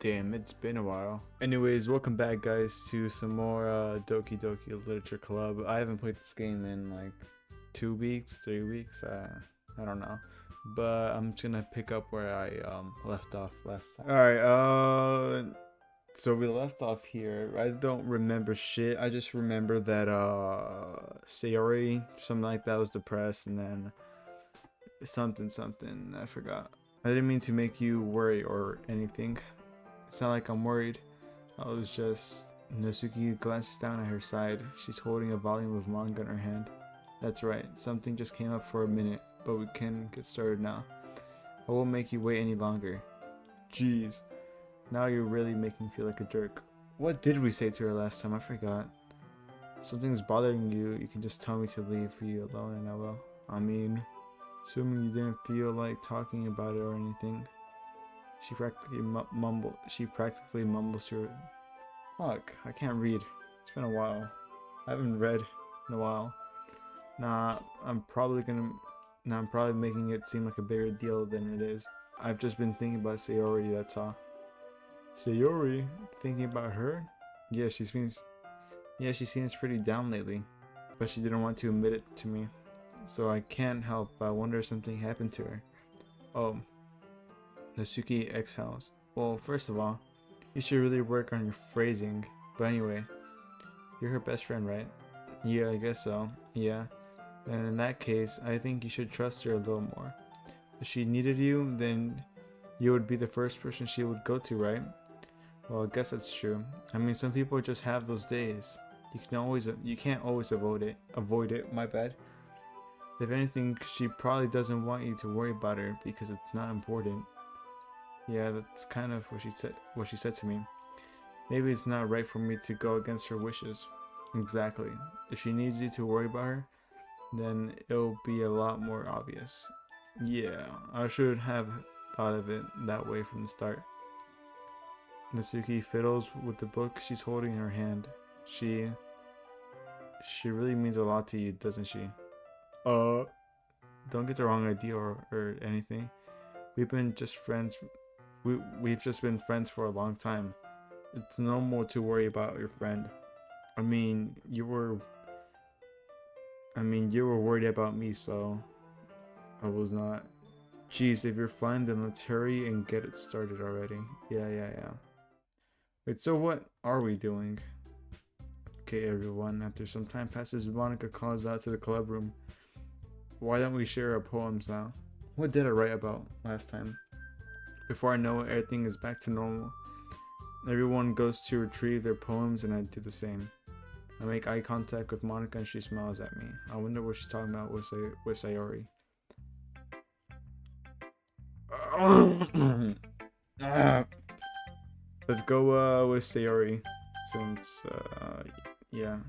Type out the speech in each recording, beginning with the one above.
Damn, it's been a while. Anyways, welcome back guys to some more Dokidoki Literature Club. I haven't played this game in like 2 weeks, 3 weeks, I don't know. But I'm just gonna pick up where I left off last time. Alright, so we left off here. I don't remember shit. I just remember that Sayori, something like that, was depressed, and then something, I forgot. I didn't mean to make you worry or anything. It's not like I'm worried. I was just... Natsuki glances down at her side. She's holding a volume of manga in her hand. That's right, something just came up for a minute, but we can get started now. I won't make you wait any longer. Jeez, now you're really making me feel like a jerk. What did we say to her last time? I forgot. Something's bothering you, you can just tell me to leave you alone and I will. I mean, assuming you didn't feel like talking about it or anything. She practically mumbles to her. Fuck, I can't read. It's been a while. I haven't read in a while. I'm probably making it seem like a bigger deal than it is. I've just been thinking about Sayori, that's all. Sayori? Thinking about her? Yeah, she seems pretty down lately. But she didn't want to admit it to me. So I can't help but wonder if something happened to her. Oh. Natsuki exhales. Well, first of all, you should really work on your phrasing. But anyway, you're her best friend, right? Yeah, I guess so. Yeah. And in that case, I think you should trust her a little more. If she needed you, then you would be the first person she would go to, right? Well, I guess that's true. I mean, some people just have those days. You can't always avoid it, my bad. If anything, she probably doesn't want you to worry about her because it's not important. Yeah, that's kind of what she said to me. Maybe it's not right for me to go against her wishes. Exactly. If she needs you to worry about her, then it'll be a lot more obvious. Yeah, I should have thought of it that way from the start. Natsuki fiddles with the book she's holding in her hand. She really means a lot to you, doesn't she? Don't get the wrong idea or anything. We've just been friends for a long time. It's normal to worry about your friend. I mean, you were worried about me, so I was not. Jeez, if you're fine, then let's hurry and get it started already. Yeah. Wait, so what are we doing? Okay, everyone, after some time passes, Monica calls out to the club room. Why don't we share our poems now? What did I write about last time? Before I know it, everything is back to normal. Everyone goes to retrieve their poems and I do the same. I make eye contact with Monica and she smiles at me. I wonder what she's talking about with Sayori. Let's go with Sayori, since yeah.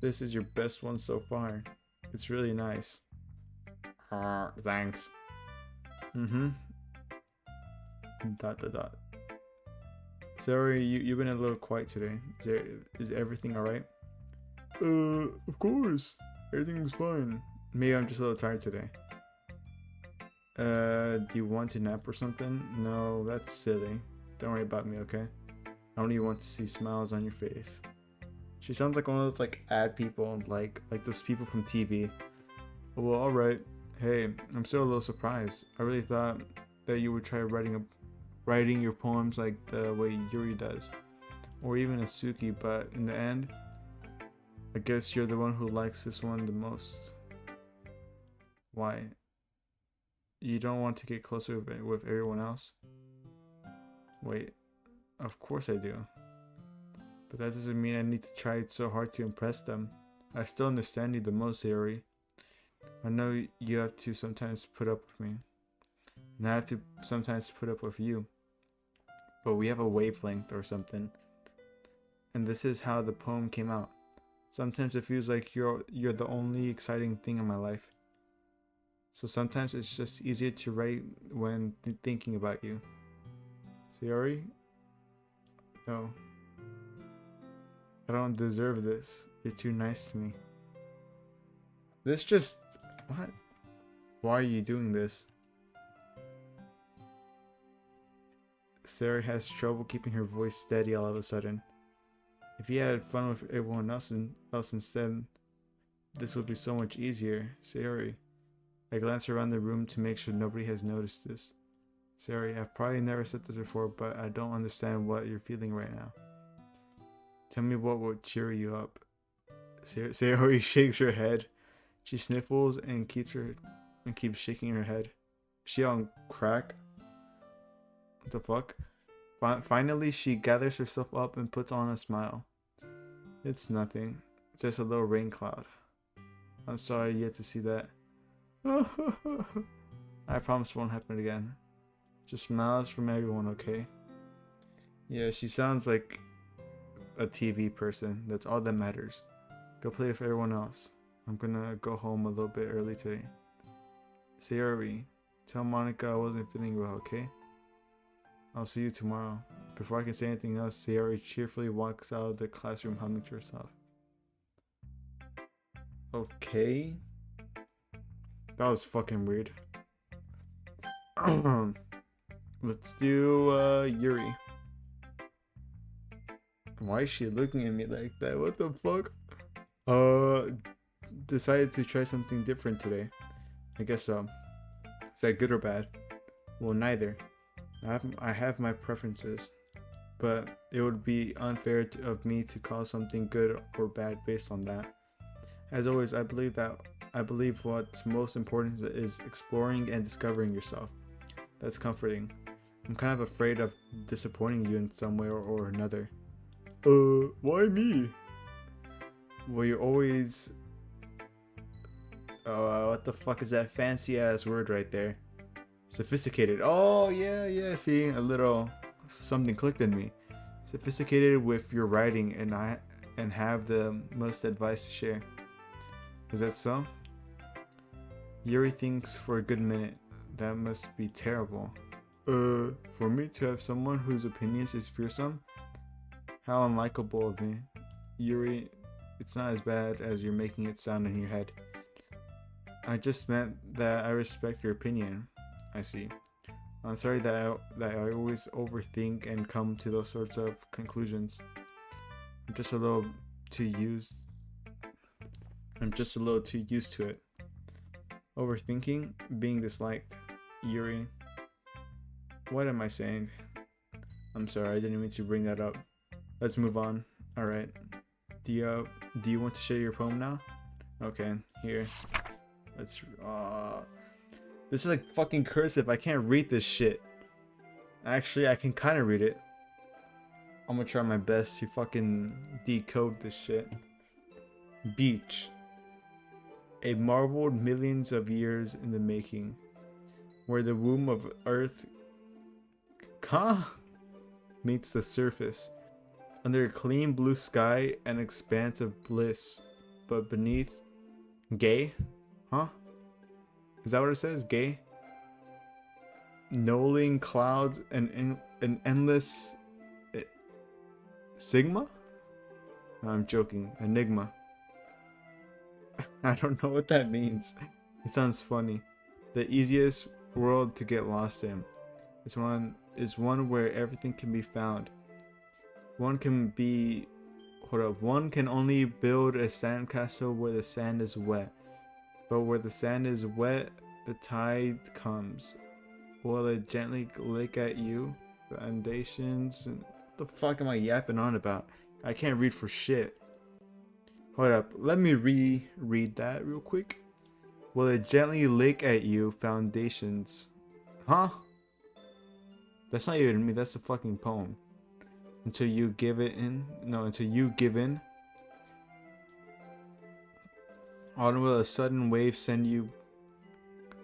This is your best one so far. It's really nice. Thanks. Dot. Sorry, you've been a little quiet today. Is everything alright? Of course. Everything's fine. Maybe I'm just a little tired today. Do you want to nap or something? No, that's silly. Don't worry about me, okay? I only want to see smiles on your face. She sounds like one of those like ad people, like those people from TV. Well, alright. Hey, I'm still a little surprised. I really thought that you would try writing your poems like the way Yuri does, or even Asuki, but in the end, I guess you're the one who likes this one the most. Why? You don't want to get closer with everyone else? Wait, of course I do. But that doesn't mean I need to try so hard to impress them. I still understand you the most, Yuri. I know you have to sometimes put up with me, and I have to sometimes put up with you. But we have a wavelength or something. And this is how the poem came out. Sometimes it feels like you're the only exciting thing in my life. So sometimes it's just easier to write when thinking about you. Sayori? No. I don't deserve this. You're too nice to me. This just... What? Why are you doing this? Sarah has trouble keeping her voice steady all of a sudden. If he had fun with everyone else instead, this would be so much easier. Sayori. I glance around the room to make sure nobody has noticed this. Sayori, I've probably never said this before, but I don't understand what you're feeling right now. Tell me what will cheer you up. Sayori shakes her head. She sniffles and keeps shaking her head. Is she on crack? What the fuck? Finally, she gathers herself up and puts on a smile. It's nothing. Just a little rain cloud. I'm sorry you had to see that. I promise it won't happen again. Just smiles from everyone, okay? Yeah, she sounds like a TV person. That's all that matters. Go play with everyone else. I'm gonna go home a little bit early today. Sayori, tell Monica I wasn't feeling well, okay? I'll see you tomorrow. Before I can say anything else, Sayori cheerfully walks out of the classroom humming to herself. Okay. That was fucking weird. Let's do Yuri. Why is she looking at me like that? What the fuck? Decided to try something different today. I guess so. Is that good or bad? Well, neither. I have my preferences, but it would be unfair of me to call something good or bad based on that. As always, I believe what's most important is exploring and discovering yourself. That's comforting. I'm kind of afraid of disappointing you in some way or another. Why me? Well, you're always... what the fuck is that fancy ass word right there? Sophisticated. Oh, yeah, see, a little something clicked in me. Sophisticated with your writing and have the most advice to share. Is that so? Yuri thinks for a good minute. That must be terrible. For me to have someone whose opinions is fearsome? How unlikable of me. Yuri, it's not as bad as you're making it sound in your head. I just meant that I respect your opinion. I see. I'm sorry that I always overthink and come to those sorts of conclusions. I'm just a little too used to it. Overthinking, being disliked. Yuri. What am I saying? I'm sorry, I didn't mean to bring that up. Let's move on. Alright. Do you want to share your poem now? Okay, here. Let's this is like fucking cursive. I can't read this shit. Actually, I can kind of read it. I'm gonna try my best to fucking decode this shit. Beach. A marveled millions of years in the making, where the womb of Earth meets the surface, under a clean blue sky and expanse of bliss, but beneath, gay? Huh? Is that what it says? Gay? Knolling clouds and an endless sigma? I'm joking. Enigma. I don't know what that means. It sounds funny. The easiest world to get lost in. It's one where everything can be found. One can only build a sandcastle where the sand is wet. But where the sand is wet, the tide comes. Will it gently lick at you? Foundations and what the fuck am I yapping on about? I can't read for shit. Hold up, let me reread that real quick. Will it gently lick at you? Foundations. Huh? That's not even me, that's a fucking poem. Until you give in. On will a sudden wave send you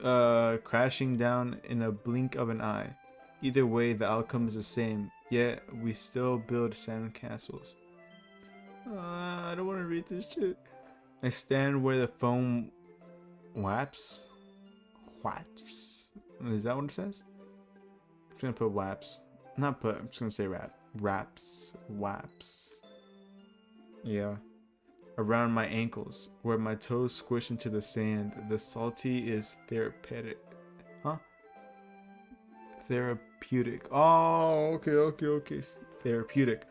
crashing down in a blink of an eye. Either way, the outcome is the same, yet we still build sand castles. I don't want to read this shit. I stand where the foam waps. Waps? Is that what it says? I'm just gonna put waps. I'm just gonna say raps. Waps. Yeah. Around my ankles, where my toes squish into the sand. The salty is therapeutic. Huh? Therapeutic. Oh, okay. Therapeutic.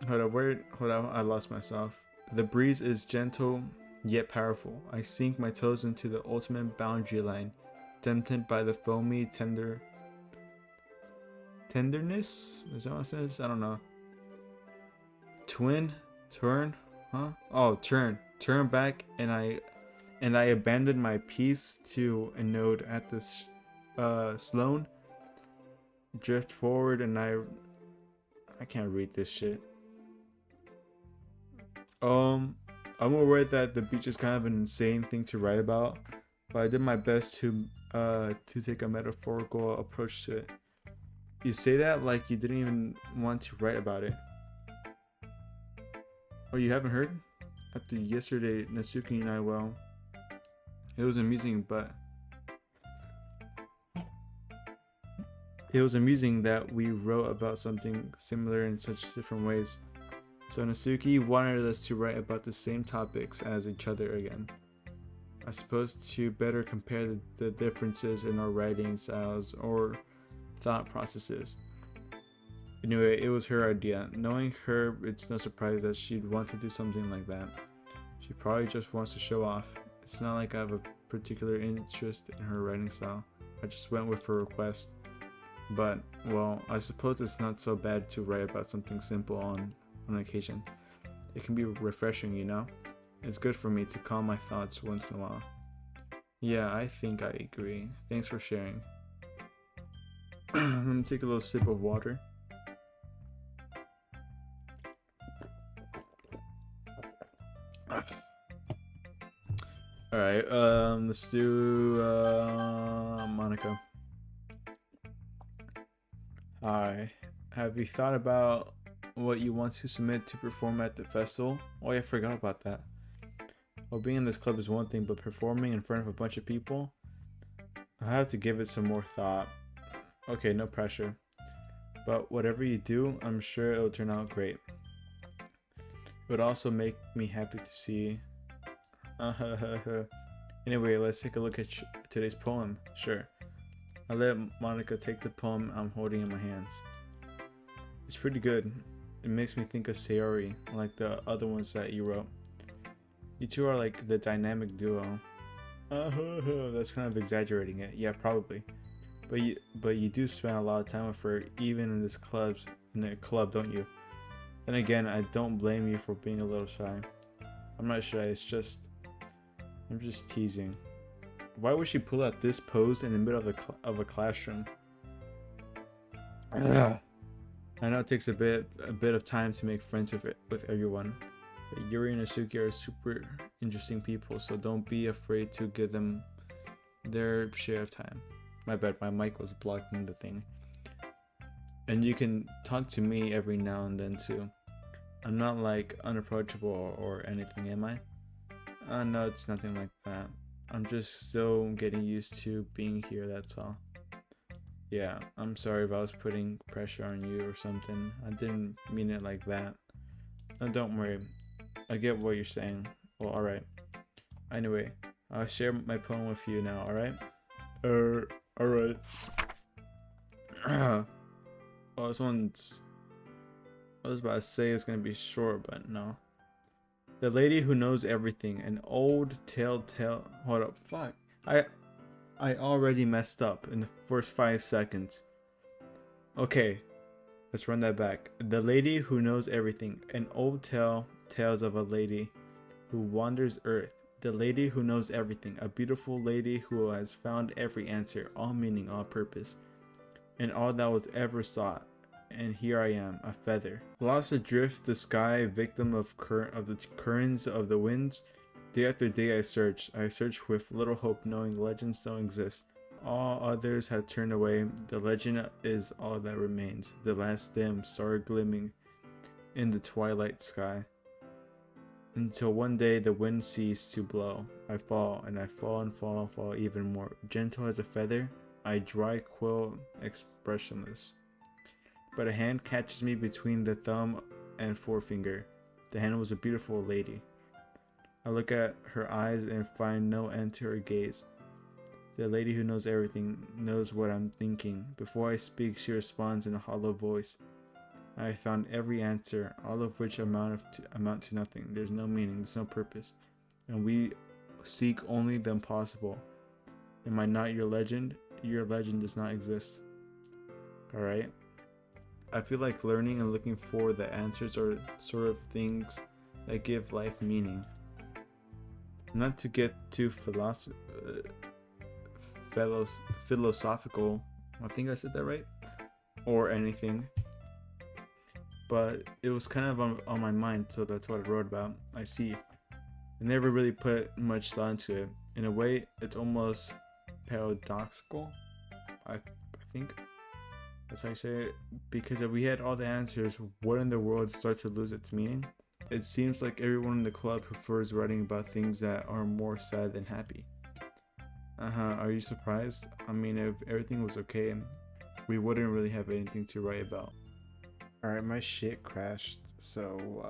Hold up, hold on, I lost myself. The breeze is gentle yet powerful. I sink my toes into the ultimate boundary line, tempted by the foamy tenderness? Is that what it says? I don't know. Turn, huh? Oh, turn back, and I abandoned my piece to a node at this Sloan. Drift forward, and I can't read this shit. I'm aware that the beach is kind of an insane thing to write about, but I did my best to take a metaphorical approach to it. You say that like you didn't even want to write about it. Oh, you haven't heard? After yesterday, Natsuki and I, well, it was amusing, but it was amusing that we wrote about something similar in such different ways. So Natsuki wanted us to write about the same topics as each other again. I suppose to better compare the differences in our writing styles or thought processes. Anyway, it was her idea. Knowing her, it's no surprise that she'd want to do something like that. She probably just wants to show off. It's not like I have a particular interest in her writing style. I just went with her request. But, well, I suppose it's not so bad to write about something simple on occasion. It can be refreshing, you know? It's good for me to calm my thoughts once in a while. Yeah, I think I agree. Thanks for sharing. Let me take a little sip of water. Alright, let's do Monica. Hi. Have you thought about what you want to submit to perform at the festival? Oh yeah, I forgot about that. Well, being in this club is one thing, but performing in front of a bunch of people? I have to give it some more thought. Okay, no pressure. But whatever you do, I'm sure it'll turn out great. It would also make me happy to see. Anyway, let's take a look at today's poem. Sure. I let Monica take the poem I'm holding in my hands. It's pretty good. It makes me think of Sayori, like the other ones that you wrote. You two are like the dynamic duo. That's kind of exaggerating it. Yeah, probably. But you do spend a lot of time with her, even in the club, don't you? Then again, I don't blame you for being a little shy. I'm not shy. I'm just teasing. Why would she pull out this pose in the middle of a classroom? I know it takes a bit of time to make friends with everyone, but Yuri and Asuki are super interesting people, so don't be afraid to give them their share of time. My bad, my mic was blocking the thing. And you can talk to me every now and then too. I'm not like unapproachable or anything, am I? No, it's nothing like that. I'm just still getting used to being here, that's all. Yeah, I'm sorry if I was putting pressure on you or something. I didn't mean it like that. No, don't worry. I get what you're saying. Well, alright. Anyway, I'll share my poem with you now, alright? Alright. Oh, this one's... I was about to say it's gonna be short, but no. The lady who knows everything. An old telltale... Hold up, fuck. I already messed up in the first 5 seconds. Okay, let's run that back. The lady who knows everything. An old tales of a lady who wanders earth. The lady who knows everything. A beautiful lady who has found every answer, all meaning, all purpose, and all that was ever sought. And here I am, a feather. Lost adrift the sky, victim of the currents of the winds. Day after day I search with little hope, knowing legends don't exist. All others have turned away, the legend is all that remains, the last dim star gleaming in the twilight sky. Until one day the wind ceased to blow, I fall, and I fall and fall and fall even more. Gentle as a feather, I dry quill expressionless. But a hand catches me between the thumb and forefinger. The hand was a beautiful lady. I look at her eyes and find no end to her gaze. The lady who knows everything knows what I'm thinking. Before I speak, she responds in a hollow voice. I found every answer, all of which amount to nothing. There's no meaning, there's no purpose. And we seek only the impossible. Am I not your legend? Your legend does not exist. Alright? I feel like learning and looking for the answers are sort of things that give life meaning. Not to get too philosophical, I think I said that right, or anything, but it was kind of on my mind, so that's what I wrote about. I see. I never really put much thought into it. In a way, it's almost paradoxical. I think that's how you say it, because if we had all the answers, wouldn't the world start to lose its meaning? It seems like everyone in the club prefers writing about things that are more sad than happy. Are you surprised? I mean, if everything was okay, we wouldn't really have anything to write about. Alright, my shit crashed, so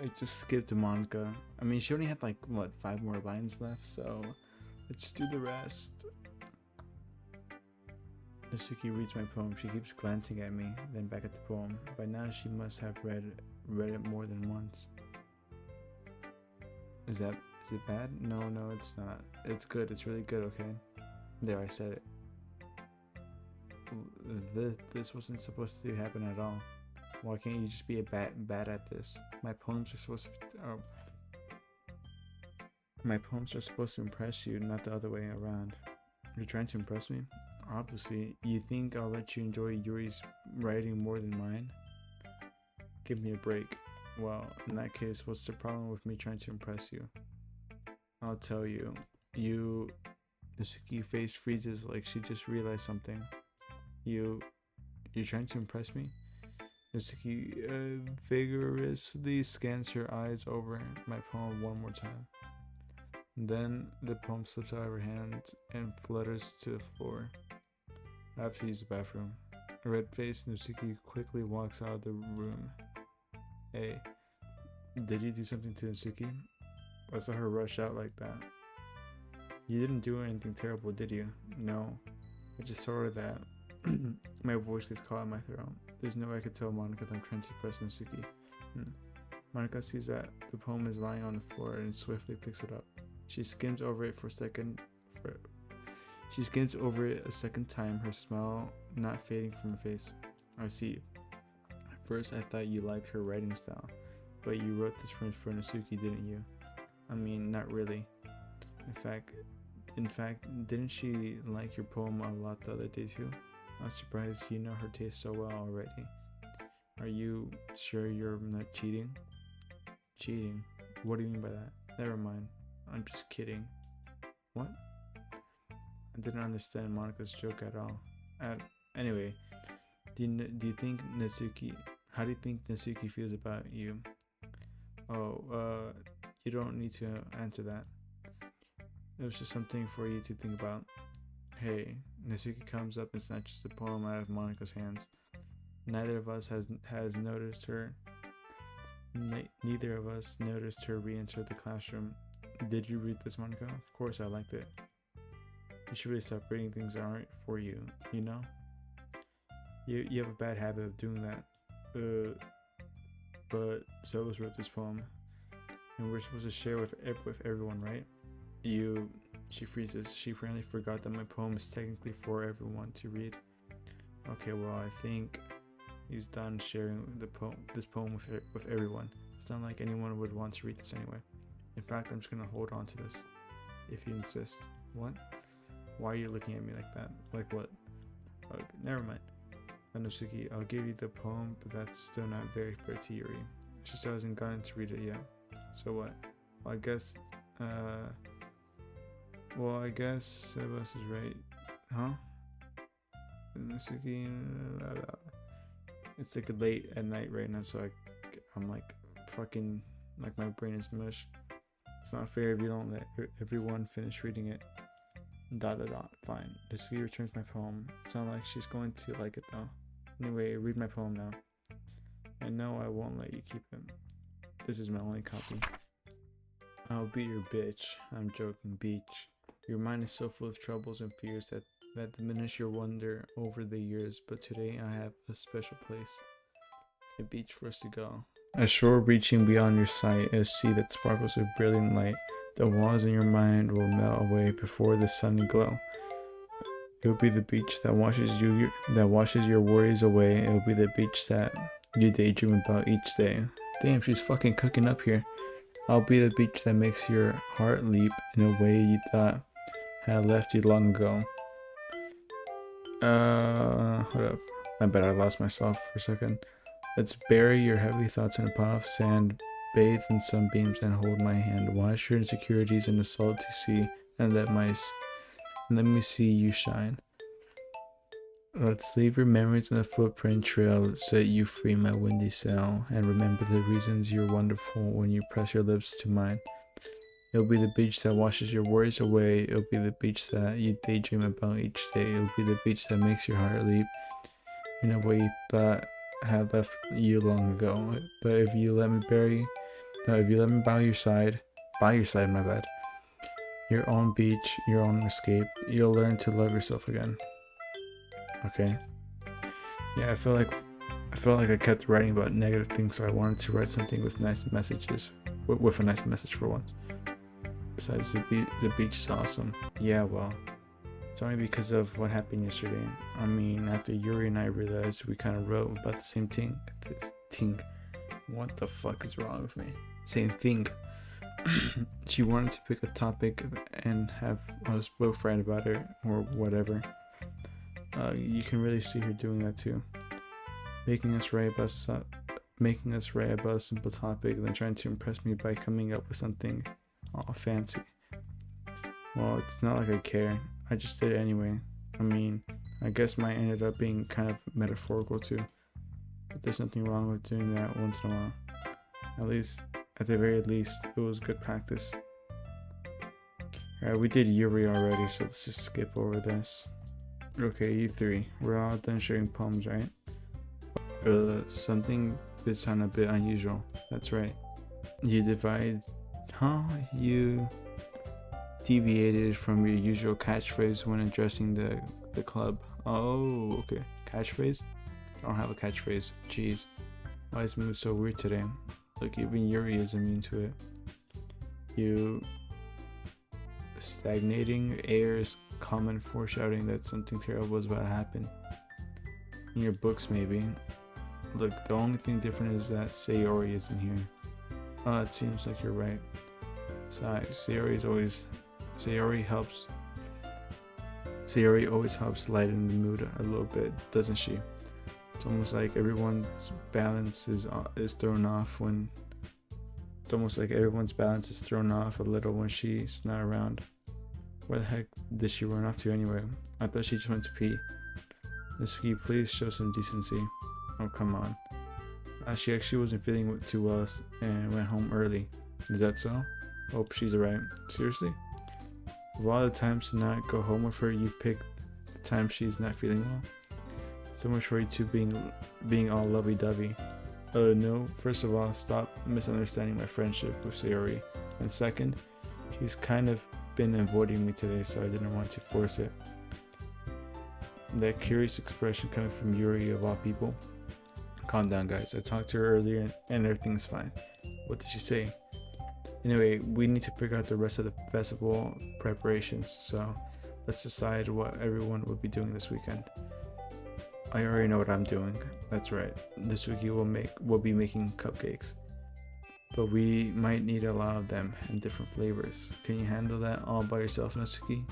I just skipped to Monica. I mean, she only had like, what, 5 more lines left, so let's do the rest. Natsuki reads my poem. She keeps glancing at me, then back at the poem. By now, she must have read it more than once. Is it bad? No, it's not. It's good. It's really good, okay? There, I said it. This wasn't supposed to happen at all. Why can't you just be bad at this? My poems are supposed to impress you, not the other way around. You're trying to impress me? Obviously. You think I'll let you enjoy Yuri's writing more than mine? Give me a break. Well, in that case, what's the problem with me trying to impress you? I'll tell you. Natsuki's face freezes like she just realized something. You're trying to impress me? Natsuki vigorously scans her eyes over my poem one more time. Then the poem slips out of her hand and flutters to the floor. I have to use the bathroom. Red-faced Natsuki quickly walks out of the room. Hey, did you do something to Natsuki? I saw her rush out like that. You didn't do anything terrible, did you? No. I just saw her that. My voice gets caught in my throat. There's no way I could tell Monica that I'm trying to impress Natsuki. Monica sees that the poem is lying on the floor and swiftly picks it up. She skims over it a second time, her smile not fading from her face. I see. At first I thought you liked her writing style, but you wrote this for Natsuki, didn't you? I mean, not really. In fact, didn't she like your poem a lot the other day too? I'm surprised you know her taste so well already. Are you sure you're not cheating? Cheating? What do you mean by that? Never mind. I'm just kidding. What? I didn't understand Monica's joke at all. Anyway, do you think Natsuki... How do you think Natsuki feels about you? Oh, you don't need to answer that. It was just something for you to think about. Hey, Natsuki comes up and snatches the poem out of Monica's hands. Neither of us noticed her. Neither of us noticed her re-enter the classroom. Did you read this, Monica? Of course I liked it. You should really stop reading things that aren't for you, you know? You have a bad habit of doing that. But Zobos wrote this poem, and we're supposed to share with everyone, right? She freezes. She apparently forgot that my poem is technically for everyone to read. Okay, well, I think he's done sharing this poem with everyone. It's not like anyone would want to read this anyway. In fact, I'm just gonna hold on to this, if you insist. What? Why are you looking at me like that? Like what? Never mind. Natsuki, I'll give you the poem, but that's still not very fair to Yuri. She still hasn't gotten to read it yet. So what? Well, I guess Sebas is right. Huh? Natsuki, it's like late at night right now, so I'm like fucking, like my brain is mush. It's not fair if you don't let everyone finish reading it. ... Fine. Natsuki returns my poem. It's not like she's going to like it though. Anyway, read my poem now. I know I won't let you keep it. This is my only copy. I'll be your bitch. I'm joking, beach. Your mind is so full of troubles and fears that diminish your wonder over the years, but today I have a special place, a beach for us to go. A shore reaching beyond your sight, a sea that sparkles with brilliant light. The walls in your mind will melt away before the sunny glow. It will be the beach that washes your worries away. It will be the beach that you daydream about each day. Damn, she's fucking cooking up here. I'll be the beach that makes your heart leap in a way you thought had left you long ago. Hold up. I bet I lost myself for a second. Let's bury your heavy thoughts in a pot of sand, bathe in sunbeams, and hold my hand. Wash your insecurities in the salty sea, and let me see you shine. Let's leave your memories on the footprint trail, set you free, my windy sail, and remember the reasons you're wonderful when you press your lips to mine. It'll be the beach that washes your worries away. It'll be the beach that you daydream about each day. It'll be the beach that makes your heart leap in a way you thought had left you long ago. But if you let me by your side, my bad, your own beach, your own escape, you'll learn to love yourself again. Okay. Yeah, I felt like I kept writing about negative things, so I wanted to write something with nice messages, with a nice message for once. Besides, the beach is awesome. Yeah, well, it's only because of what happened yesterday. I mean, after Yuri and I realized we kind of wrote about the same thing. What the fuck is wrong with me? Same thing. She wanted to pick a topic and have us both write about it or whatever. You can really see her doing that too, making us write about a simple topic, then trying to impress me by coming up with something all fancy. Well, it's not like I care. I just did it anyway. I mean, I guess mine ended up being kind of metaphorical too, but there's nothing wrong with doing that once in a while. At the very least, it was good practice. Alright, we did Yuri already, so let's just skip over this. Okay, you three. We're all done sharing poems, right? Something did sound a bit unusual. That's right. You deviated from your usual catchphrase when addressing the club. Oh, okay. Catchphrase? I don't have a catchphrase. Jeez. Why is mood so weird today? Look, even Yuri is immune to it. You stagnating air is common foreshadowing that something terrible is about to happen. In your books, maybe. Look, the only thing different is that Sayori isn't here. Oh, it seems like you're right. Sayori always helps lighten the mood a little bit, doesn't she? It's almost like everyone's balance is thrown off a little when she's not around. Where the heck did she run off to anyway? I thought she just went to pee. Mitsuki, please show some decency. Oh, come on. She actually wasn't feeling too well and went home early. Is that so? Hope she's alright. Seriously? Of all the times to not go home with her, you pick the time she's not feeling well? So much for you two being all lovey-dovey. No, first of all, stop misunderstanding my friendship with Sayori. And second, she's kind of been avoiding me today, so I didn't want to force it. That curious expression coming from Yuri of all people. Calm down, guys. I talked to her earlier and everything's fine. What did she say? Anyway, we need to figure out the rest of the festival preparations, so let's decide what everyone will be doing this weekend. I already know what I'm doing. That's right. This week we'll be making cupcakes. But we might need a lot of them and different flavors. Can you handle that all by yourself, Natsuki?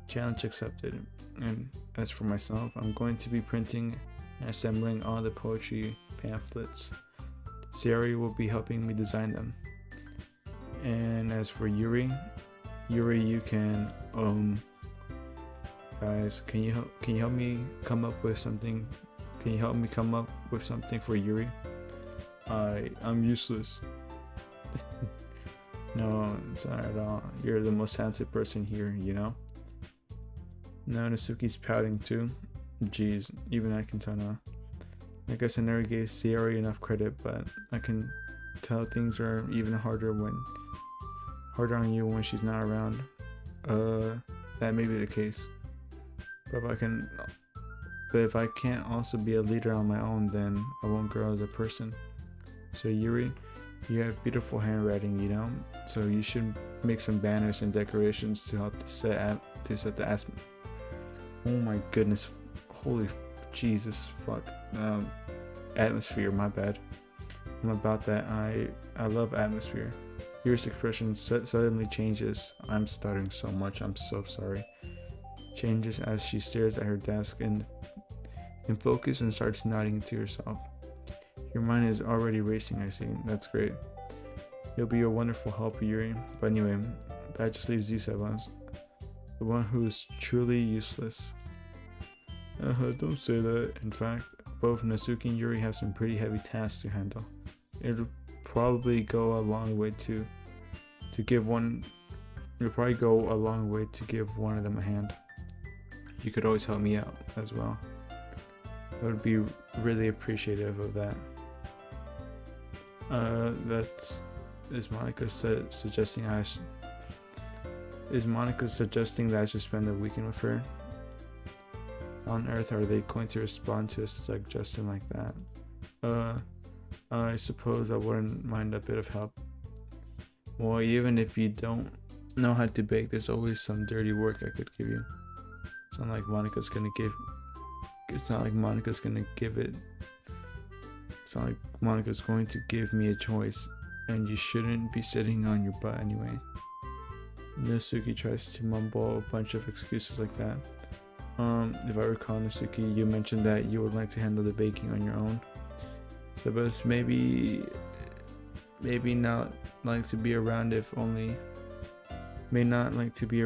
Challenge accepted. And as for myself, I'm going to be printing and assembling all the poetry pamphlets. Sayori will be helping me design them. And as for Yuri, you can guys, can you help me come up with something? Can you help me come up with something for Yuri? I'm useless. No, it's not at all. You're the most talented person here, you know? No, Natsuki's pouting too. Jeez, even I can tell now. I guess I never gave Sayori enough credit, but I can tell things are even harder on you when she's not around. that may be the case. But if I can't also be a leader on my own, then I won't grow as a person. So Yuri, you have beautiful handwriting, you know, so you should make some banners and decorations to help to set the atmosphere. Oh my goodness, holy Jesus fuck. Atmosphere, my bad. I'm about that. I love atmosphere. Yuri's expression suddenly changes. I'm stuttering so much, I'm so sorry. Changes as she stares at her desk in focus and starts nodding to herself. Your mind is already racing, I see. That's great. You'll be a wonderful help, Yuri. But anyway, that just leaves you, Sebas. The one who's truly useless. Don't say that. In fact, both Natsuki and Yuri have some pretty heavy tasks to handle. It'll probably go a long way to give one. It'll probably go a long way to give one of them a hand. You could always help me out as well. I would be really appreciative of that. Is Monica suggesting that I should spend the weekend with her? How on earth are they going to respond to a suggestion like that? I suppose I wouldn't mind a bit of help. Well, even if you don't know how to bake, there's always some dirty work I could give you. It's not like Monica's going to give me a choice, and you shouldn't be sitting on your butt anyway. Natsuki tries to mumble a bunch of excuses like that. If I recall, Natsuki, you mentioned that you would like to handle the baking on your own. So, but maybe not like to be around if only. Maybe not like to be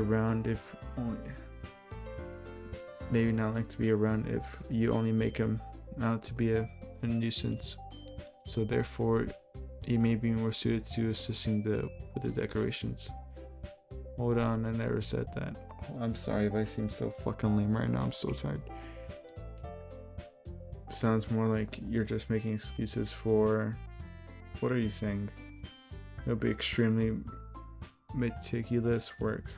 around if you only make him out to be a nuisance. So therefore, he may be more suited to assisting with the decorations. Hold on, I never said that. I'm sorry if I seem so fucking lame right now. I'm so tired. Sounds more like you're just making excuses for. What are you saying? It'll be extremely meticulous work,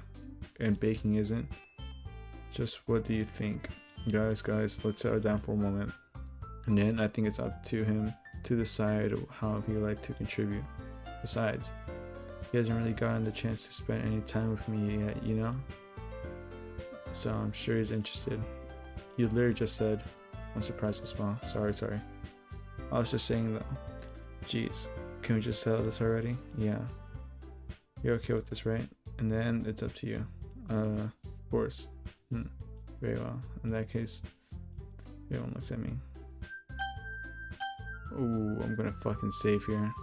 and baking isn't. Just what do you think? Guys, let's settle down for a moment. And then I think it's up to him to decide how he'd like to contribute. Besides, he hasn't really gotten the chance to spend any time with me yet, you know? So I'm sure he's interested. You literally just said, I'm surprised as well. Sorry. I was just saying though. Jeez, can we just settle this already? Yeah. You're okay with this, right? And then it's up to you. Of course. Very well. In that case, everyone looks at me. Ooh, I'm gonna fucking save here.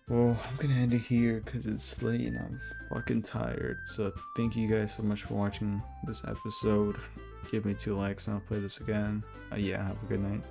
Well, I'm gonna end it here because it's late and I'm fucking tired. So thank you guys so much for watching this episode. Give me 2 likes and I'll play this again. Yeah, have a good night.